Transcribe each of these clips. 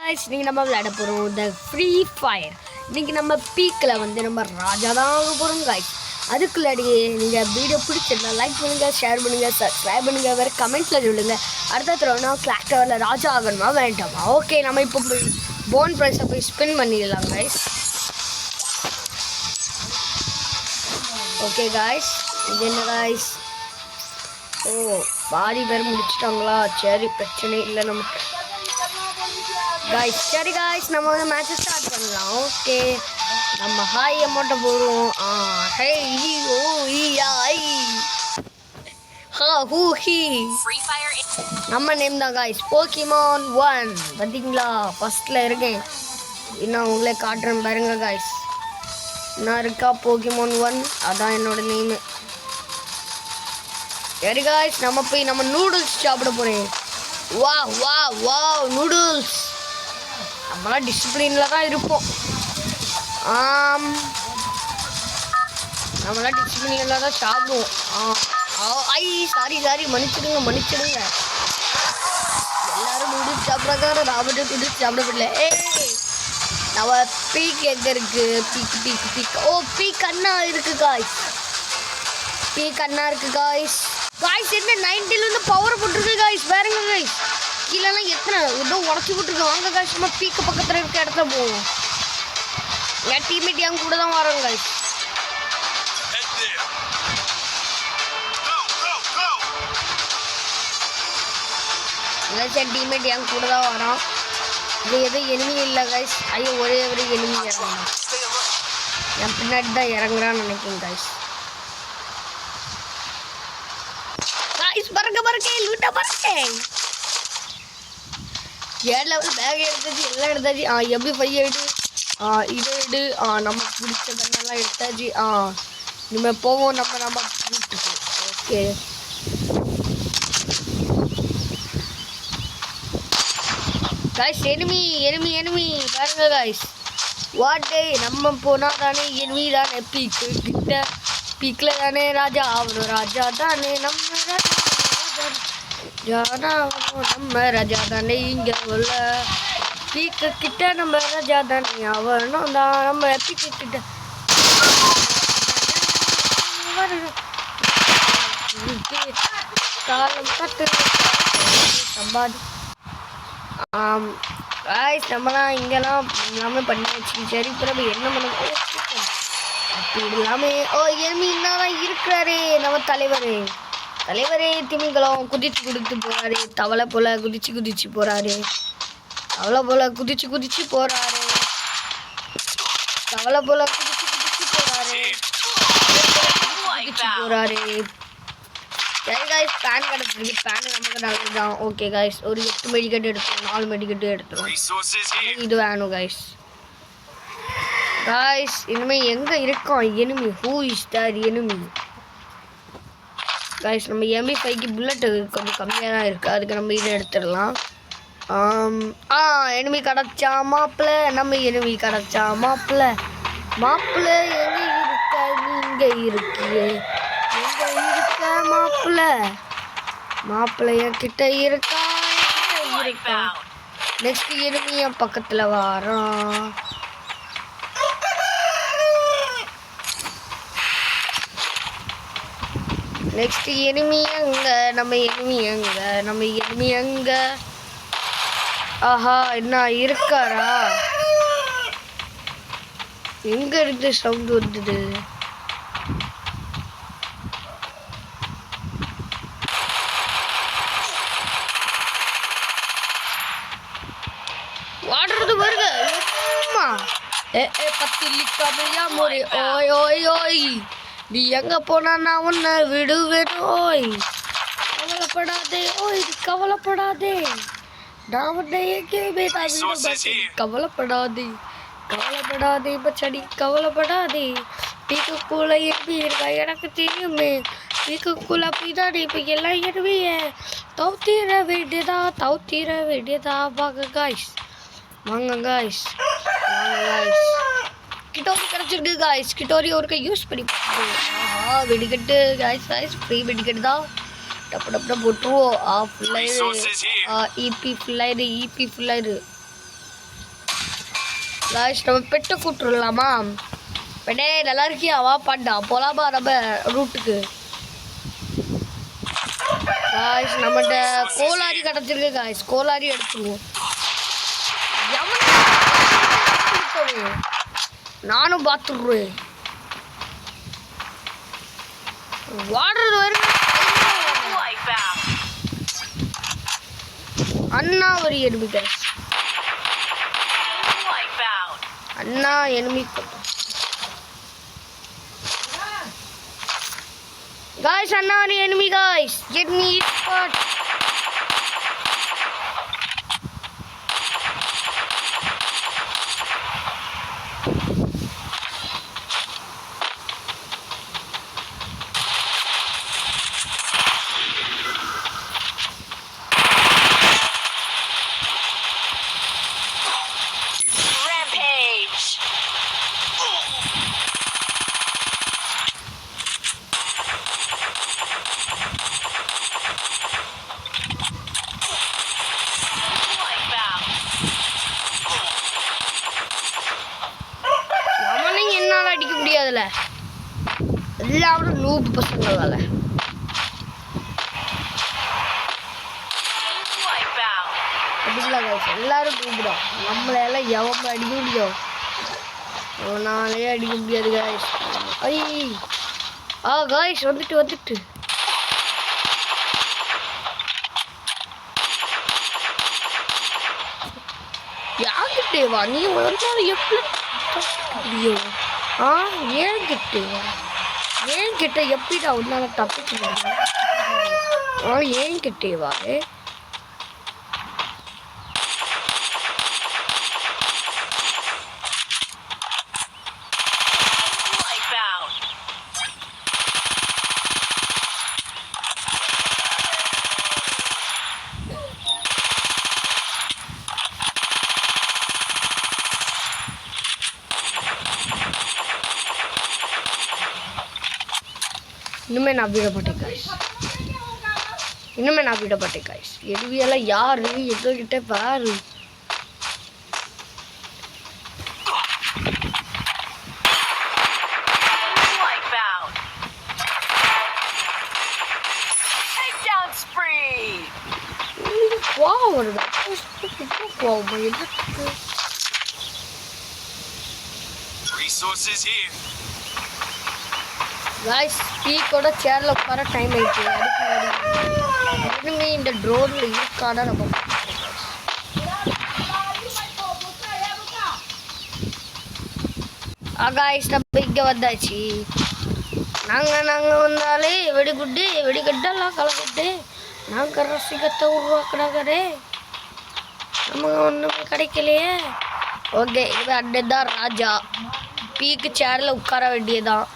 guys, இன்னைக்கு நம்ம விளையாட போறோம் the free fire. இன்னைக்கு நம்ம பீக்ல வந்து நம்ம ராஜா தான் ஆக போறோம் guys. அதுக்குள்ளாடியே நீங்க வீடியோ பிடிச்சிருந்தா லைக் பண்ணுங்க, ஷேர் பண்ணுங்க, சப்ஸ்கிரைப் பண்ணுங்க, வேற கமெண்ட்ஸ்ல சொல்லுங்க. அடுத்த தடவை கிளாக் டவர்ல ராஜா ஆகணுமா வேண்டாமா? ஓகே, நம்ம இப்போ போன் பிரைஸை போய் ஸ்பின் பண்ணிடலாம் guys. ஓகே guys, இது என்ன guys? ஓ, பாதி பேர் முடிச்சிட்டாங்களா? சரி, பிரச்சனை இல்லை நமக்கு guys. சரி guys, நம்ம வந்து மேட்ச் ஸ்டார்ட் பண்ணலாம். ஓகே, நம்ம ஹாய் அமௌண்ட்டை போடுவோம். ஹே ஓ ஈயா ஐ ஹா ஹூ ஹி. நம்ம நேம் தான் guys, போக்கிமான் 1. பார்த்தீங்களா, ஃபர்ஸ்ட்ல இருக்கேன். இன்னும் உங்களே காட்டுறேன் பாருங்க guys. நான் இருக்கா போக்கிமான் 1, அதான் என்னோட நேமு. சரி guys, நம்ம போய் நம்ம நூடுல்ஸ் சாப்பிட போகிறேன். வா வா வா நூடுல்ஸ். நம்மளாம் டிசிப்ளினில் தான் இருப்போம். நம்மளாம் டிசிப்ளினில் தான் சாப்பிடுவோம். ஐ சாரி மன்னிச்சிடுங்க. எல்லாரும் நூடுல்ஸ் சாப்பிட்றாங்க, நான் மட்டும் நூடுல்ஸ் சாப்பிடப்படல. நம்ம பீக் எங்கே இருக்குது? பீக் ஓ, பீக் அண்ணா இருக்குது காய்ஸ். பீக் அண்ணா இருக்குது காய்ஸ். என்ன 90லேருந்து பவர் போட்டிருக்கு காய்ஸ். பாருங்க காய்ஸ், கீழெல்லாம் எத்தனை ஏதோ உடச்சி போட்டுருக்கோம். வாங்க காய்ஸ், நம்ம பீக்கு பக்கத்தில் இருக்க இடத்துல போவோம். என் டீம்மேட் என் கூட தான் வரோம் காய்ஸ். என் டீம்மேட் என் கூட தான் வரோம். இது எதுவும் எனிமி இல்லை காய்ஸ். ஐயோ, ஒரே ஒரு எனிமி இறங்கணும். என் பின்னாடி தான் இறங்குறான்னு நினைக்கிறேன் காய்ஸ். பறக்க லூட்டா பறக்க. 7 லெவல் பேக் எடுத்தாச்சு, எல்லாம் எடுத்தாச்சு. MP5 எடு, இது எடு. நமக்கு பிடிச்ச கண்ணெல்லாம் எடுத்தாச்சு. இனிமேல் போவோம் நம்ம வீட்டுக்கு. ஓகே காய்ஸ், எனிமி பாருங்க காய்ஸ். வாட்டே, நம்ம போனால் தானே எனிமி தானே பீக்கு கிட்ட. பீக்கில் தானே ராஜா ஆகணும். ராஜா தானே நம்ம ராஜா தானே இங்கே உள்ள பீக்கு கிட்ட. நம்ம ராஜா தானே ஆகணும் தான் நம்ம பீக்கு கிட்ட. காலம் கட்டு சம்பாதி. நம்மலாம் இங்கெல்லாம் எல்லாமே பண்ணி வச்சு. சரி, பிறகு என்ன பண்ண அப்படி எல்லாமே. எனிமி என்னதான் இருக்கிறாரே நம்ம தலைவரே திமிங்கலம் குதிச்சு போறாரு. தவளை போல குதிச்சு போறாரு. சரி காய்ஸ், பேன் கிடச்சிருக்கு. பேன் நமக்கு நல்லது தான். ஓகே காய்ஸ், ஒரு 8 மெடிக்கெட் எடுத்துரும், 4 மெடிக்கெட் எடுத்துரும். இது வேணும் காய்ஸ். இனிமேல் எங்கே இருக்கோம் enemy? Who is that enemy? Guys, நம்ம MP5க்கு புல்லட்டு கொஞ்சம் கம்மியாக தான் இருக்குது. அதுக்கு நம்ம இதை எடுத்துடலாம். எனிமி கிடச்சா மாப்பிள்ள. நம்ம எனிமி கிடச்சா மாப்பிள்ள எங்கே இருக்க? நீங்க இருக்கியே, எங்கே இருக்க மாப்பிள்ள என்கிட்ட இருக்கா. நெக்ஸ்ட் எனிமி என் பக்கத்தில் வரோம். நெக்ஸ்ட் எனிமி எங்க? நம்ம எனிமி எங்க? ஆஹா, என்ன இருக்காரா? எங்க இருந்து சவுண்ட் வந்தது? வாடுறது பாருங்க. பத்திலிக்காமையா மோரே. ஓய் நீ எங்க போனா நான் உன்னை விடுவேன். கவலைப்படாதே. நான் உன்னை எங்கேயுமே கவலைப்படாதே பச்சடி, கவலைப்படாதே. பீக்குக்குள்ள எருவி இருக்கா எனக்கு தெரியுமே. பீக்குக்குள்ள அப்படிதான் இப்போ எல்லாம் எருவிய தவுத்திர வேண்டியதா. வாங்க காய்ஸ். கிட்டோரி கிடச்சிருக்கு காய்ஸ். கிட்டோரி ஒருக்க யூஸ் பண்ணி வெடிக்கட்டு காய்ஸ். ஃப்ரீ வெடிக்கட்டு தான். டப்பு போட்டுருவோம். ஃபுல்லாயிரு. இபி ஃபுல்லாயிரு. காய்ஸ் நம்ம பெட்டை கூப்பிட்டுலாமா? பெட்டே நல்லா இருக்கியா? வா பாண்டா போலாமா நம்ம ரூட்டுக்கு? காய்ஸ் நம்மகிட்ட கோலாரி கிடச்சிருக்கு காய்ஸ். கோலாரி எடுத்துருவோம். நானும் பார்த்துடுறேன். வாடுறது வரும். அண்ணா ஒரு எனிமி காய்ஸ். அண்ணா எனிமி guys. Anna ஒரு enemy guys. Get me spot. அடிக்க முடியாதுல, எல்லாரும் நூப் பசங்களால. எல்லாரும் நூபுடும். நம்மளால எவன் அடிக்க முடியும்? அவனாலே அடிக்க முடியாது காய்ஸ். காய்ஸ் வந்துட்டு யார்கிட்டே வா நீ வந்தாலும் எப்படி முடியும்? ஏன் கிட்ட எப்படிடா உன்னால தப்பிக்க முடியும்? ஏன் கிட்டே வா. இன்னுமே நான் விடப்பட்டேன் காய்ஸ். எதுவியெல்லாம் யாரு எங்ககிட்ட பாரு. Resources here. गाइस ஸ்பீக்கோட சேர்ல உட்கார டைம் ஆயிடுச்சு. அதுக்கு முன்னாடி இந்த ட்ரோன்ல இருக்காடா நம்ம. गाइस நம்ம இங்க வந்தாச்சு. நாங்க வந்தாலே வெடிகுட்டெல்லாம் கலக்கிட்டு நாங்க ரசிகத்தை உருவாக்குறாங்கடே. நமக்கு ஒன்றுமே கிடைக்கலையே. ஓகே இது அண்ணன் தான் ராஜா. பீக்கு சேர்ல உட்கார வேண்டியதான்.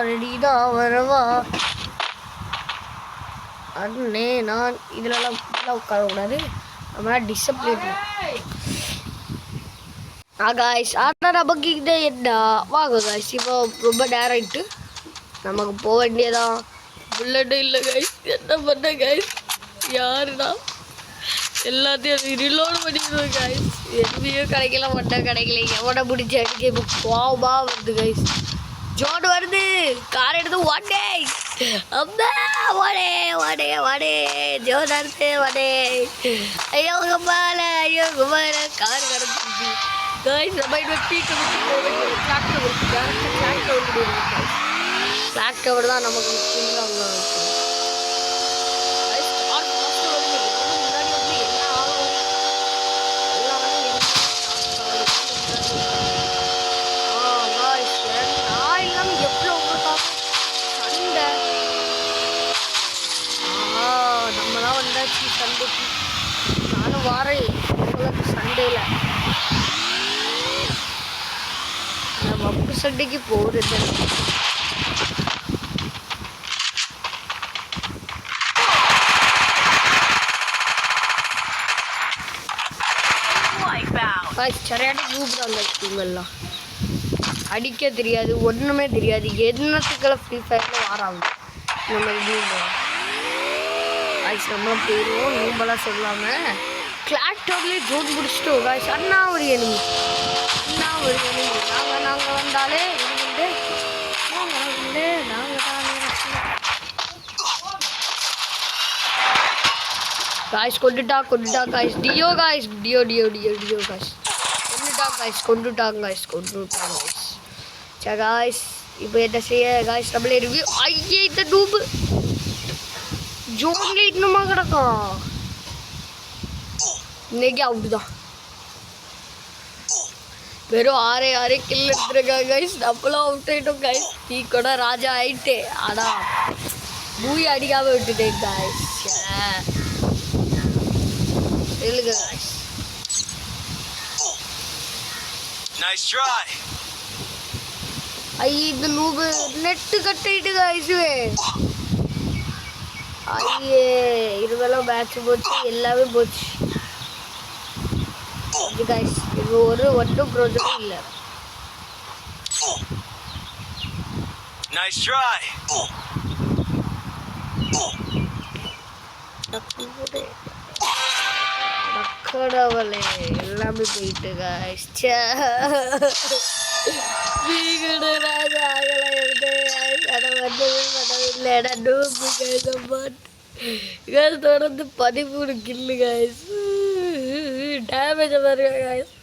ரெடிதான் வரவா அண்ணே. நான் இதுலலாம் உட்காரக்கூடாது, நம்மளாம் டிசிப்ளின். காய்ஸ் ஆனால் நமக்கு இது என்ன வாங்க காய்ஸ். இப்போ ரொம்ப நேரம் ஆயிட்டு நமக்கு போக வேண்டியதான். புல்லட்டு இல்லை காய்ஸ், என்ன பண்ண காய்ஸ்? யாருடா எல்லாத்தையும் ரிலோட் பண்ணிடுவோம் காய்ஸ். எதுவுமே கிடைக்கல. எவனை பிடிச்சி அடிக்க இப்போ கோவமாக வருது காய்ஸ். ஜோன் வருது, கார் எடுத்து ஓடே. அம்மா ஓடே ஜோன் வருது ஓடே. ஐயோ குமார கார் கிடச்சிருச்சு காய்ஸ். நம்ம இன்னும் பீக்க டிராக்டர் தான் நமக்கு நம்மளாம் வந்தாச்சு சண்டைக்கு. நானும் வாரேன் சண்டையில். நம்ம அப்பு சண்டைக்கு போகிறது. சரியான கூப்பிடாங்க இவங்கெல்லாம். அடிக்க தெரியாது, ஒன்றுமே தெரியாது. என்னத்துக்கெல்லாம் ஃப்ரீ ஃபயரில் வாராங்க. நம்ம நம்மளும் போயிடுவோம். நூம்பெல்லாம் சொல்லாமல் கிளாட் விக்டோர்லேயே ஜோன் முடிச்சிட்டோம் காய்ஸ். அண்ணா ஒரு enemy நாங்கள் வந்தாலே வந்து நாங்கள் காய்ஸ் கொண்டுட்டா guys. Duo guys, duo guys கொண்டுட்டாங்க காய்ஸ். சரி காய்ஸ், இப்போ என்ன செய்ய காய்ஸ், நம்மளே ரிவ்யூ. ஐயே இந்த டூபு ஜோன்ல இன்னுமா கிடக்கும். இன்னைக்கு அவுட் தான். வெறும் 6 கில் எடுத்துருக்காங்க காய்ஸ். நம்மளும் அவுட் ஆகிட்டோம் காய்ஸ். நீ கூட ராஜா ஆயிட்டே, ஆனால் பூய் அடிக்காம விட்டுட்டேன் காய்ஸ். இல்லைங்க காய்ஸ். Nice try. ஐயே இந்த நூபு நெட்டு கட்டிட்டு காய்ஸுவே. ஐயே இருந்தாலும் மேட்ச் போச்சு, எல்லாமே போச்சு காய்ஸ். இது ஒன்றும் ப்ரோஜனம் இல்லை. Nice try. மக்கடவளே எல்லாமே போயிட்டு காய்ஸ். நீங்களோட ராஜா ஆகலை இருந்து அதை வந்தவே பண்ணவில்லை. டூபு காய்ஸ் தொடர்ந்து 13 கில்லு காய்ஸ். டேமேஜ் பாருங்க காய்ஸ்.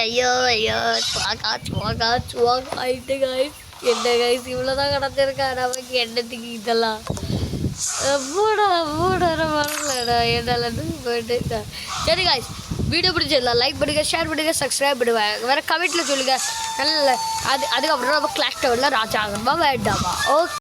ஐயோ ஆயிட்டு காய்ஸ். என்ன காய்ஸ் இவ்வளோதான் கிடச்சிருக்கா நமக்கு என்னத்துக்கு இதெல்லாம். வரலடா என்னால் போயிட்டு. சரி காய்ஸ், வீடியோ பிடிச்சிடலாம். லைக் பண்ணுங்க, ஷேர் பண்ணுங்க, சப்ஸ்கிரைப் பண்ணுவேன். வேறு கமெண்ட்டில் சொல்லுங்கள். நல்ல அதுக்கப்புறம் நம்ம கிளாஸ் டவரில் ராஜா ஆகணுமா வேண்டாமா. ஓகே.